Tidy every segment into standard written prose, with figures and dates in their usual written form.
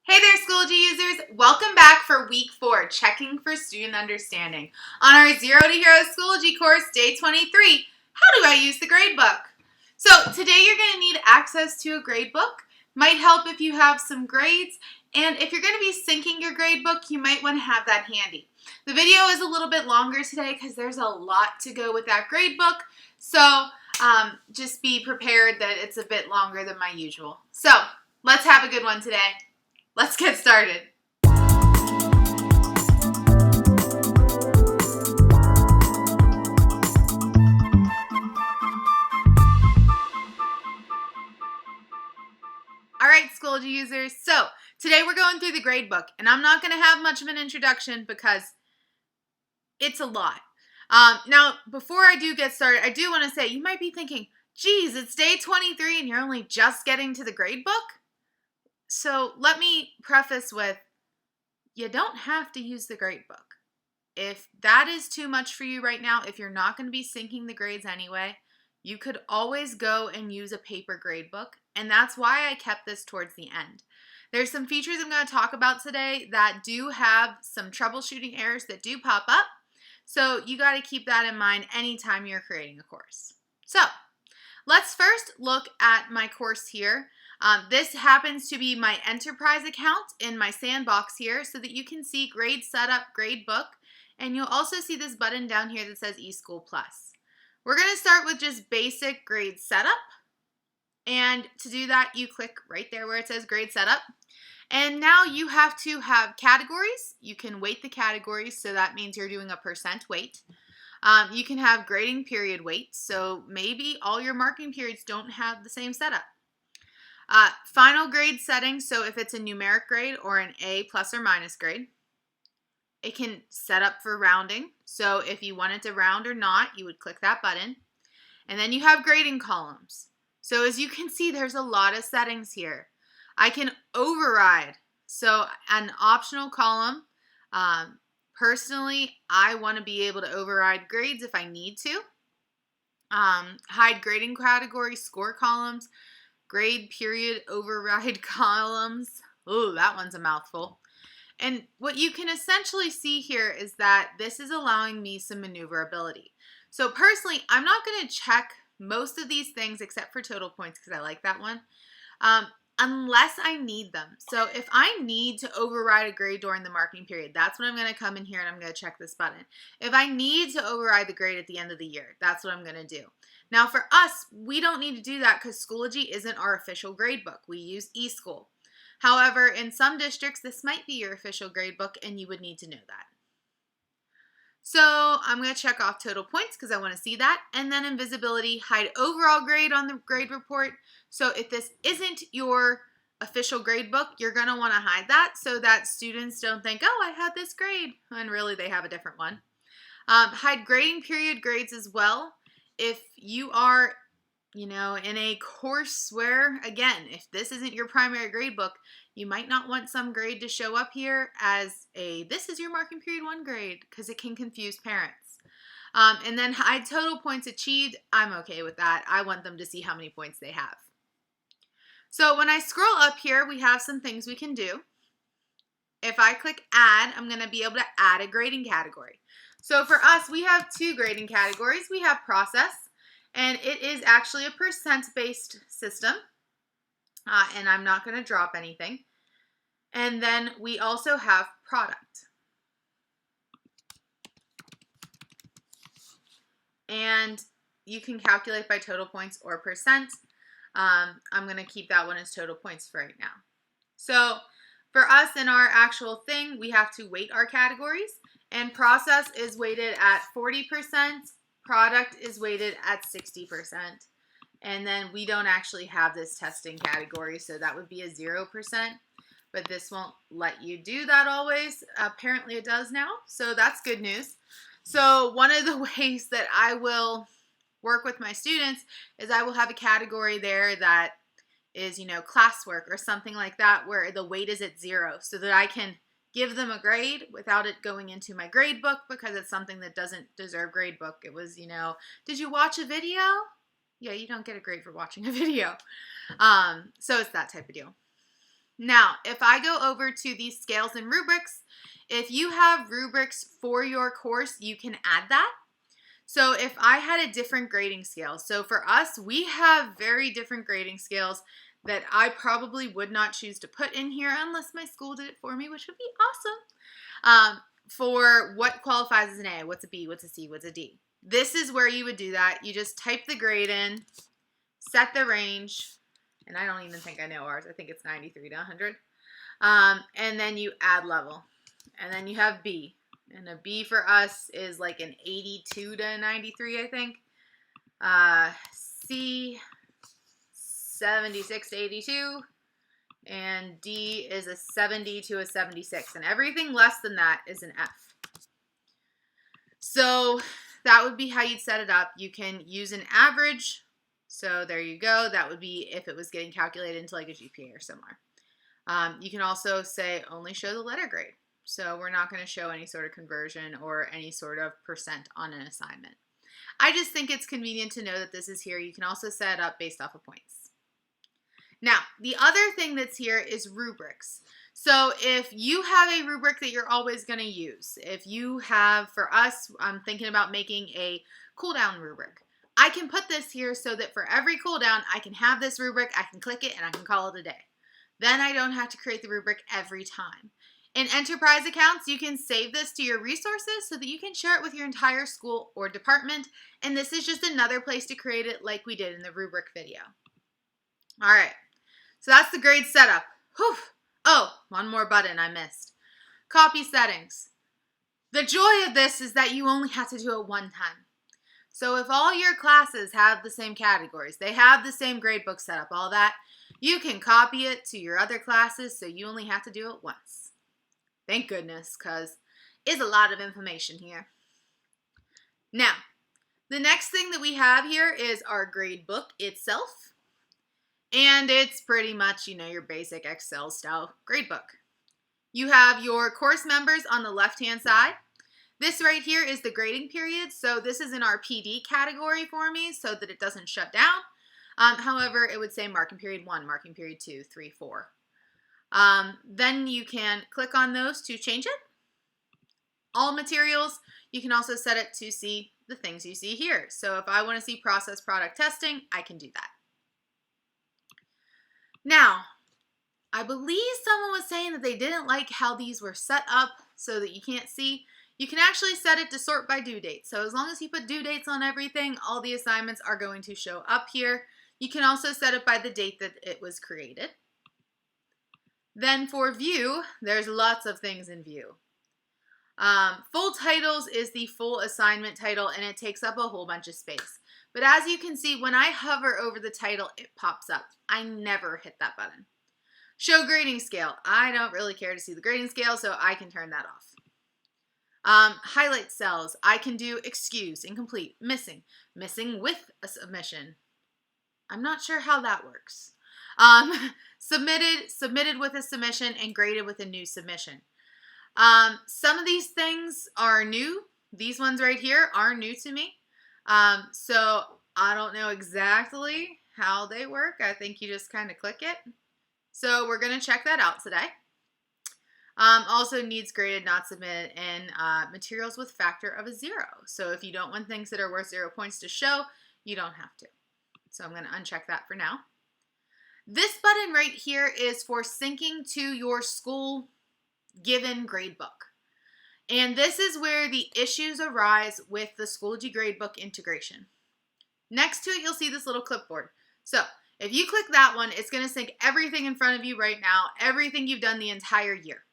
Hey there, Schoology users! Welcome back for week 4, Checking for Student Understanding. On our Zero to Hero Schoology course, day 23, how do I use the gradebook? So today you're going to need access to a gradebook. Might help if you have some grades, and if you're going to be syncing your gradebook, you might want to have that handy. The video is a little bit longer today because there's a lot to go with that gradebook, so just be prepared that it's a bit longer than my usual. So let's have a good one today. Let's get started. All right, Schoology users. So today we're going through the gradebook, and I'm not going to have much of an introduction because it's a lot. Now, before I do get started, I do want to say you might be thinking, geez, it's day 23 and you're only just getting to the gradebook? So let me preface with, you don't have to use the gradebook. If that is too much for you right now, if you're not going to be syncing the grades anyway, you could always go and use a paper gradebook, and that's why I kept this towards the end. There's some features I'm going to talk about today that do have some troubleshooting errors that do pop up, so you got to keep that in mind anytime you're creating a course. So let's first look at my course here. This happens to be my enterprise account in my sandbox here so that you can see grade setup, gradebook, and you'll also see this button down here that says eSchool Plus. We're going to start with just basic grade setup, and to do that you click right there where it says grade setup, and now you have to have categories. You can weight the categories, so that means you're doing a % weight. You can have grading period weight, so maybe all your marking periods don't have the same setup. Final grade setting, so if it's a numeric grade or an A plus or minus grade. It can set up for rounding, so if you wanted to round or not, you would click that button. And then you have grading columns. So as you can see, there's a lot of settings here. I can override, so an optional column. Personally, I want to be able to override grades if I need to. Hide grading categories, score columns, grade period override columns. Ooh, that one's a mouthful. And what you can essentially see here is that this is allowing me some maneuverability. So personally, I'm not going to check most of these things except for total points because I like that one, unless I need them. So if I need to override a grade during the marking period, that's when I'm going to come in here and I'm going to check this button. If I need to override the grade at the end of the year, that's what I'm going to do. Now for us, we don't need to do that because Schoology isn't our official gradebook. We use eSchool. However, in some districts, this might be your official gradebook and you would need to know that. So I'm going to check off total points because I want to see that. And then in visibility, hide overall grade on the grade report. So if this isn't your official gradebook, you're going to want to hide that so that students don't think, oh, I had this grade, and really they have a different one. Hide grading period grades as well. If you are, in a course where, again, if this isn't your primary gradebook, you might not want some grade to show up here as this is your marking period 1 grade because it can confuse parents. And then hide total points achieved. I'm okay with that. I want them to see how many points they have. So when I scroll up here, we have some things we can do. If I click add, I'm going to be able to add a grading category. So for us, we have 2 grading categories. We have process, and it is actually a % system, and I'm not going to drop anything. And then we also have product. And you can calculate by total points or %. I'm going to keep that one as total points for right now. So for us in our actual thing, we have to weight our categories, and process is weighted at 40%. Product is weighted at 60%. And then we don't actually have this testing category, so that would be a 0%. But this won't let you do that always. Apparently it does now, so that's good news. So one of the ways that I will work with my students is I will have a category there that is, classwork or something like that, where the weight is at 0, so that I can give them a grade without it going into my grade book because it's something that doesn't deserve grade book. It was, did you watch a video? Yeah, you don't get a grade for watching a video. So it's that type of deal. Now, if I go over to these scales and rubrics, if you have rubrics for your course, you can add that. So if I had a different grading scale, so for us, we have very different grading scales that I probably would not choose to put in here unless my school did it for me, which would be awesome. For what qualifies as an A, what's a B, what's a C, what's a D. This is where you would do that. You just type the grade in, set the range, and I don't even think I know ours. I think it's 93 to 100. And then you add level. And then you have B. And a B for us is like an 82 to 93, I think. C, 76 to 82. And D is a 70 to a 76. And everything less than that is an F. So that would be how you'd set it up. You can use an average. So there you go. That would be if it was getting calculated into like a GPA or similar. You can also say only show the letter grade. So we're not going to show any sort of conversion or any sort of percent on an assignment. I just think it's convenient to know that this is here. You can also set it up based off of points. Now, the other thing that's here is rubrics. So if you have a rubric that you're always going to use, if you have, for us, I'm thinking about making a cool down rubric. I can put this here so that for every cool down, I can have this rubric, I can click it, and I can call it a day. Then I don't have to create the rubric every time. In enterprise accounts, you can save this to your resources so that you can share it with your entire school or department. And this is just another place to create it like we did in the rubric video. All right, so that's the grade setup. Whew. Oh, one more button I missed. Copy settings. The joy of this is that you only have to do it one time. So if all your classes have the same categories, they have the same gradebook setup, all that, you can copy it to your other classes so you only have to do it once. Thank goodness, because it's a lot of information here. Now, the next thing that we have here is our gradebook itself. And it's pretty much, your basic Excel style gradebook. You have your course members on the left-hand side. This right here is the grading period. So this is in our PD category for me so that it doesn't shut down. However, it would say marking period 1, marking period 2, 3, 4. Then you can click on those to change it. All materials, you can also set it to see the things you see here. So if I want to see process product testing, I can do that. Now, I believe someone was saying that they didn't like how these were set up so that you can't see. You can actually set it to sort by due date. So as long as you put due dates on everything, all the assignments are going to show up here. You can also set it by the date that it was created. Then for view, there's lots of things in view. Full titles is the full assignment title, and it takes up a whole bunch of space. But as you can see, when I hover over the title, it pops up. I never hit that button. Show grading scale. I don't really care to see the grading scale, so I can turn that off. Highlight cells. I can do excused, incomplete, missing, missing with a submission. I'm not sure how that works. Submitted with a submission, and graded with a new submission. Some of these things are new. These ones right here are new to me. So I don't know exactly how they work. I think you just kind of click it. So we're going to check that out today. Also needs graded, not submitted, and materials with factor of a 0. So if you don't want things that are worth 0 points to show, you don't have to. So I'm going to uncheck that for now. This button right here is for syncing to your school given gradebook. And this is where the issues arise with the Schoology Gradebook integration. Next to it, you'll see this little clipboard. So if you click that one, it's going to sync everything in front of you right now, everything you've done the entire year.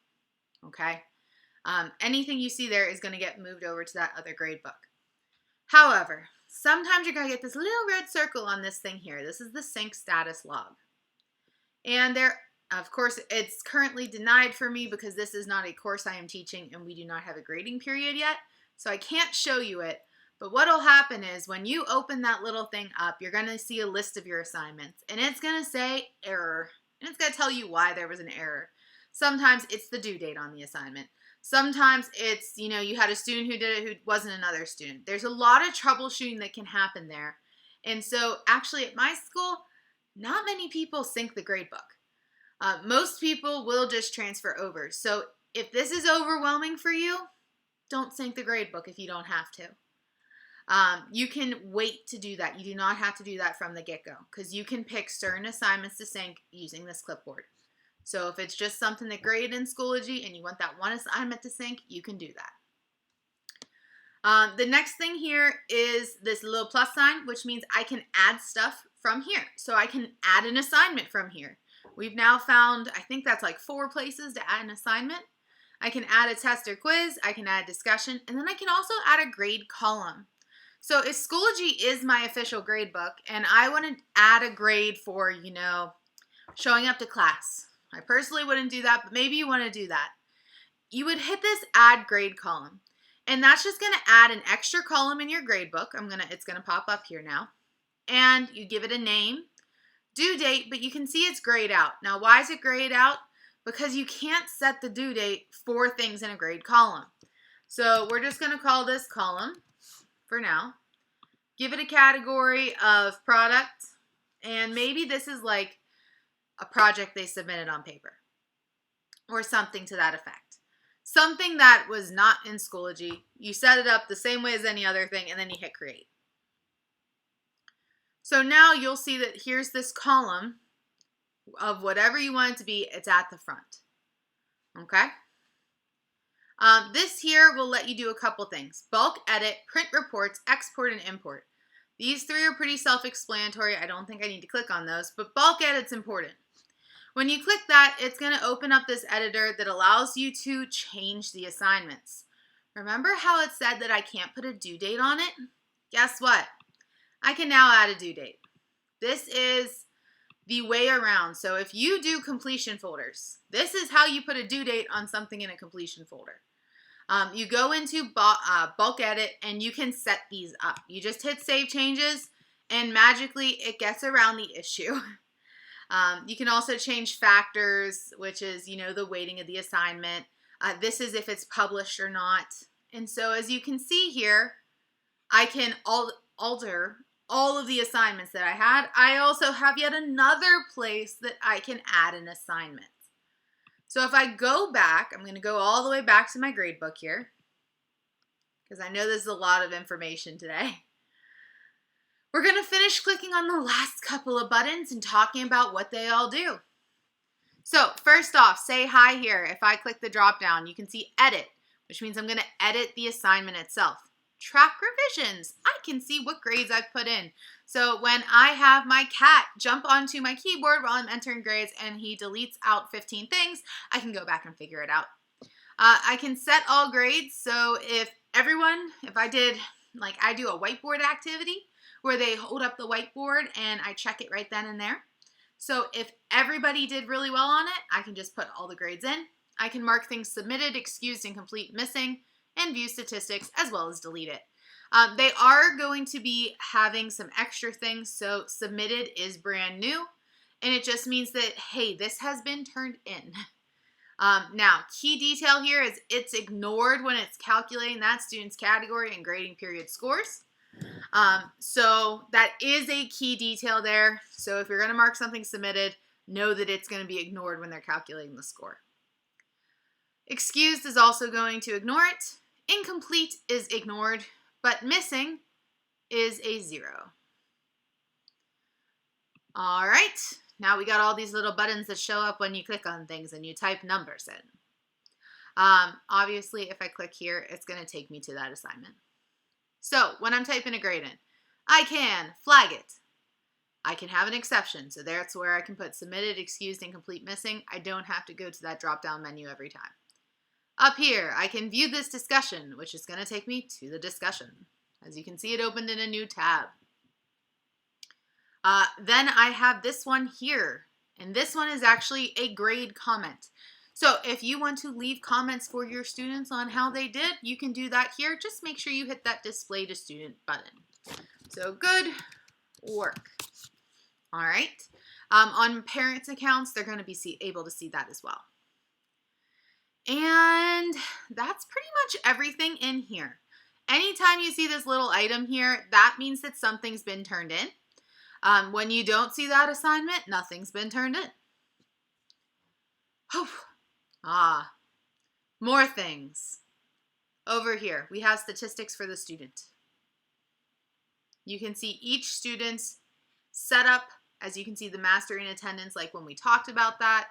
Okay? Anything you see there is going to get moved over to that other gradebook. However, sometimes you're going to get this little red circle on this thing here. This is the sync status log. And there, of course, it's currently denied for me because this is not a course I am teaching and we do not have a grading period yet. So I can't show you it. But what will happen is when you open that little thing up, you're going to see a list of your assignments. And it's going to say error. And it's going to tell you why there was an error. Sometimes it's the due date on the assignment. Sometimes it's, you had a student who did it who wasn't another student. There's a lot of troubleshooting that can happen there. And so actually at my school, not many people sync the gradebook. Most people will just transfer over. So if this is overwhelming for you, don't sync the gradebook if you don't have to. You can wait to do that. You do not have to do that from the get-go because you can pick certain assignments to sync using this clipboard. So if it's just something that graded in Schoology and you want that one assignment to sync, you can do that. The next thing here is this little plus sign, which means I can add stuff from here. So I can add an assignment from here. We've now found, I think that's like 4 places to add an assignment. I can add a test or quiz, I can add discussion, and then I can also add a grade column. So if Schoology is my official grade book and I want to add a grade for, showing up to class. I personally wouldn't do that, but maybe you want to do that. You would hit this add grade column. And that's just going to add an extra column in your grade book. It's going to pop up here now. And you give it a name, due date, but you can see it's grayed out. Now, why is it grayed out? Because you can't set the due date for things in a grade column. So we're just going to call this column for now. Give it a category of product. And maybe this is like a project they submitted on paper or something to that effect. Something that was not in Schoology. You set it up the same way as any other thing, and then you hit create. So now you'll see that here's this column of whatever you want it to be. It's at the front. Okay? This here will let you do a couple things. Bulk edit, print reports, export, and import. These 3 are pretty self-explanatory. I don't think I need to click on those, but bulk edit's important. When you click that, it's going to open up this editor that allows you to change the assignments. Remember how it said that I can't put a due date on it? Guess what? I can now add a due date. This is the way around. So if you do completion folders, this is how you put a due date on something in a completion folder. You go into bulk edit and you can set these up. You just hit save changes and magically it gets around the issue. You can also change factors, which is, the weighting of the assignment. This is if it's published or not. And so as you can see here, I can alter all of the assignments that I had. I also have yet another place that I can add an assignment. So if I go back, I'm going to go all the way back to my gradebook here because I know this is a lot of information today. We're going to finish clicking on the last couple of buttons and talking about what they all do. So first off, say hi here. If I click the drop down, you can see edit, which means I'm going to edit the assignment itself. Track revisions. I can see what grades I've put in. So when I have my cat jump onto my keyboard while I'm entering grades and he deletes out 15 things, I can go back and figure it out. I can set all grades. So if I do a whiteboard activity, where they hold up the whiteboard and I check it right then and there. So if everybody did really well on it, I can just put all the grades in. I can mark things submitted, excused, incomplete, missing, and view statistics as well as delete it. They are going to be having some extra things. So submitted is brand new and it just means that, hey, this has been turned in. Now, key detail here is it's ignored when it's calculating that student's category and grading period scores. So that is a key detail there. So if you're going to mark something submitted, know that it's going to be ignored when they're calculating the score. Excused is also going to ignore it. Incomplete is ignored, but missing is a 0. All right, now we got all these little buttons that show up when you click on things and you type numbers in. Obviously, if I click here, it's going to take me to that assignment. So when I'm typing a grade in, I can flag it. I can have an exception. So that's where I can put submitted, excused, incomplete, missing. I don't have to go to that drop-down menu every time. Up here, I can view this discussion, which is going to take me to the discussion. As you can see, it opened in a new tab. Then I have this one here. And this one is actually a grade comment. So if you want to leave comments for your students on how they did, you can do that here. Just make sure you hit that display to student button. So good work. All right. On parents' accounts, they're going to be able to see that as well. And that's pretty much everything in here. Anytime you see this little item here, that means that something's been turned in. When you don't see that assignment, nothing's been turned in. More things. Over here, we have statistics for the student. You can see each student's setup. As you can see, the mastery and attendance, like when we talked about that.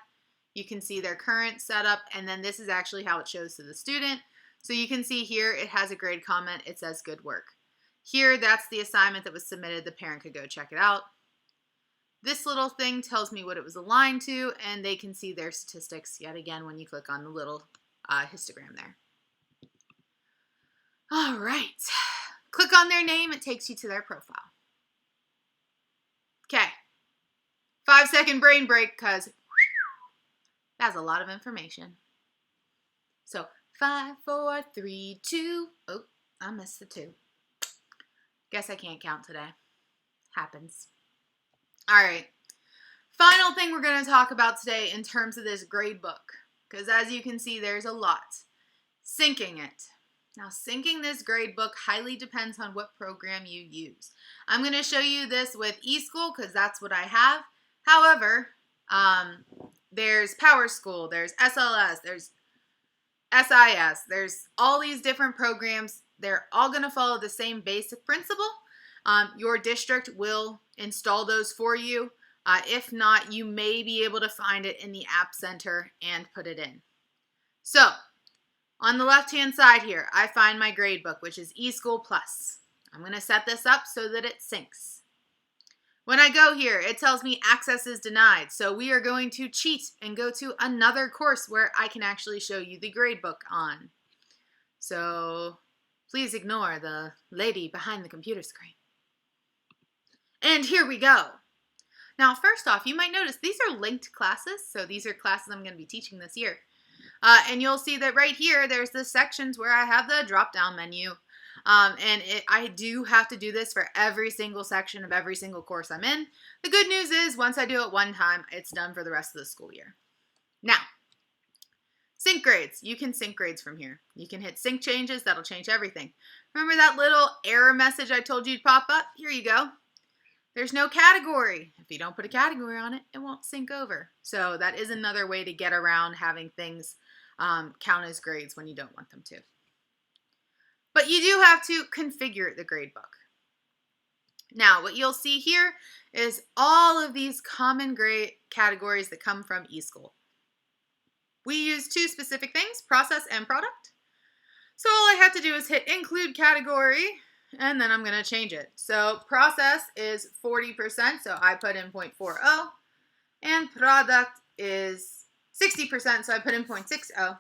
You can see their current setup, and then this is actually how it shows to the student. So you can see here, it has a grade comment. It says good work. Here, that's the assignment that was submitted. The parent could go check it out. This little thing tells me what it was aligned to, and they can see their statistics yet again when you click on the little histogram there. All right. Click on their name. It takes you to their profile. Okay. 5-second brain break because that's a lot of information. So 5, 4, 3, 2. Oh, I missed the 2. Guess I can't count today. Happens. All right. Final thing we're going to talk about today in terms of this grade book, because as you can see, there's a lot. Syncing it. Now, syncing this grade book highly depends on what program you use. I'm going to show you this with eSchool because that's what I have. However, there's PowerSchool, there's SLS, there's SIS, there's all these different programs. They're all going to follow the same basic principle. Your district will install those for you. If not, you may be able to find it in the App Center and put it in. So, on the left-hand side here, I find my gradebook, which is eSchool Plus. I'm going to set this up so that it syncs. When I go here, it tells me access is denied. So we are going to cheat and go to another course where I can actually show you the gradebook on. So please ignore the lady behind the computer screen. And here we go. Now, first off, you might notice these are linked classes. So these are classes I'm going to be teaching this year. And you'll see that right here, there's the sections where I have the drop-down menu. I do have to do this for every single section of every single course I'm in. The good news is once I do it one time, it's done for the rest of the school year. Now, sync grades. You can sync grades from here. You can hit sync changes. That'll change everything. Remember that little error message I told you to pop up? Here you go. There's no category. If you don't put a category on it, it won't sync over. So that is another way to get around having things count as grades when you don't want them to. But you do have to configure the gradebook. Now, what you'll see here is all of these common grade categories that come from eSchool. We use 2 specific things, process and product. So all I have to do is hit include category, and then I'm going to change it. So process is 40%, so I put in 0.40, and product is 60%, so I put in 0.60.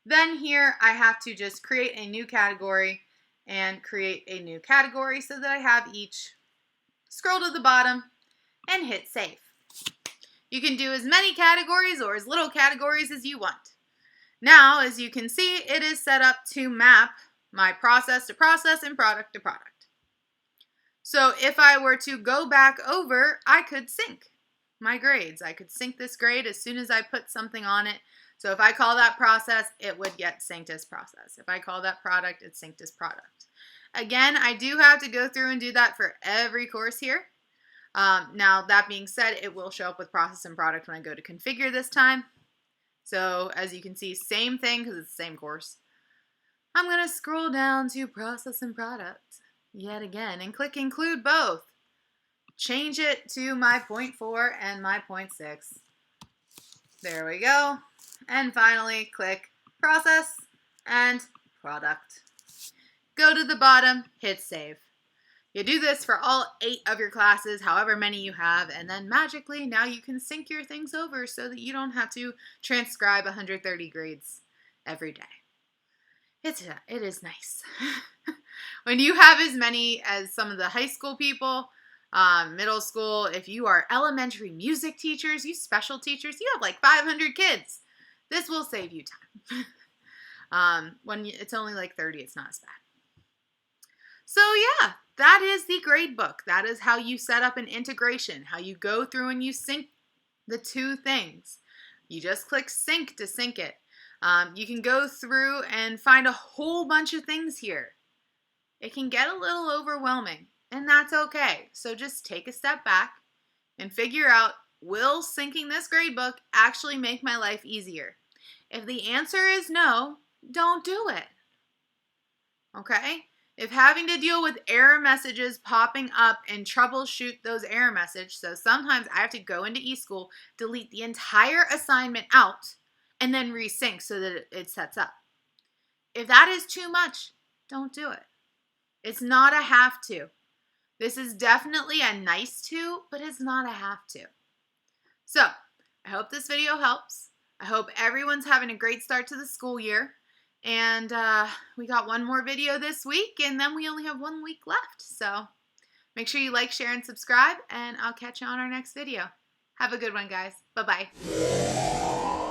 Then here I have to just create a new category and create a new category so that I have each. Scroll to the bottom and hit save. You can do as many categories or as little categories as you want. Now, as you can see, it is set up to map my process to process and product to product. So if I were to go back over, I could sync my grades. I could sync this grade as soon as I put something on it. So if I call that process, it would get synced as process. If I call that product, it's synced as product. Again, I do have to go through and do that for every course here. Now, that being said, it will show up with process and product when I go to configure this time. So as you can see, same thing because it's the same course. I'm going to scroll down to process and product yet again and click include both. Change it to my 0.4 and my 0.6. There we go. And finally, click process and product. Go to the bottom, hit save. You do this for all 8 of your classes, however many you have, and then magically now you can sync your things over so that you don't have to transcribe 130 grades every day. It is nice. When you have as many as some of the high school people, middle school, if you are elementary music teachers, you special teachers, you have like 500 kids. This will save you time. When it's only like 30, it's not as bad. So yeah, that is the gradebook. That is how you set up an integration, how you go through and you sync the 2 things. You just click sync to sync it. You can go through and find a whole bunch of things here. It can get a little overwhelming, and that's okay. So just take a step back and figure out will syncing this gradebook actually make my life easier? If the answer is no, don't do it. Okay? If having to deal with error messages popping up and troubleshoot those error messages, so sometimes I have to go into eSchool, delete the entire assignment out, and then resync so that it sets up. If that is too much, don't do it. It's not a have to. This is definitely a nice to, but it's not a have to. So, I hope this video helps. I hope everyone's having a great start to the school year. And we got one more video this week, and then we only have 1 week left. So make sure you like, share, and subscribe, and I'll catch you on our next video. Have a good one, guys. Bye-bye.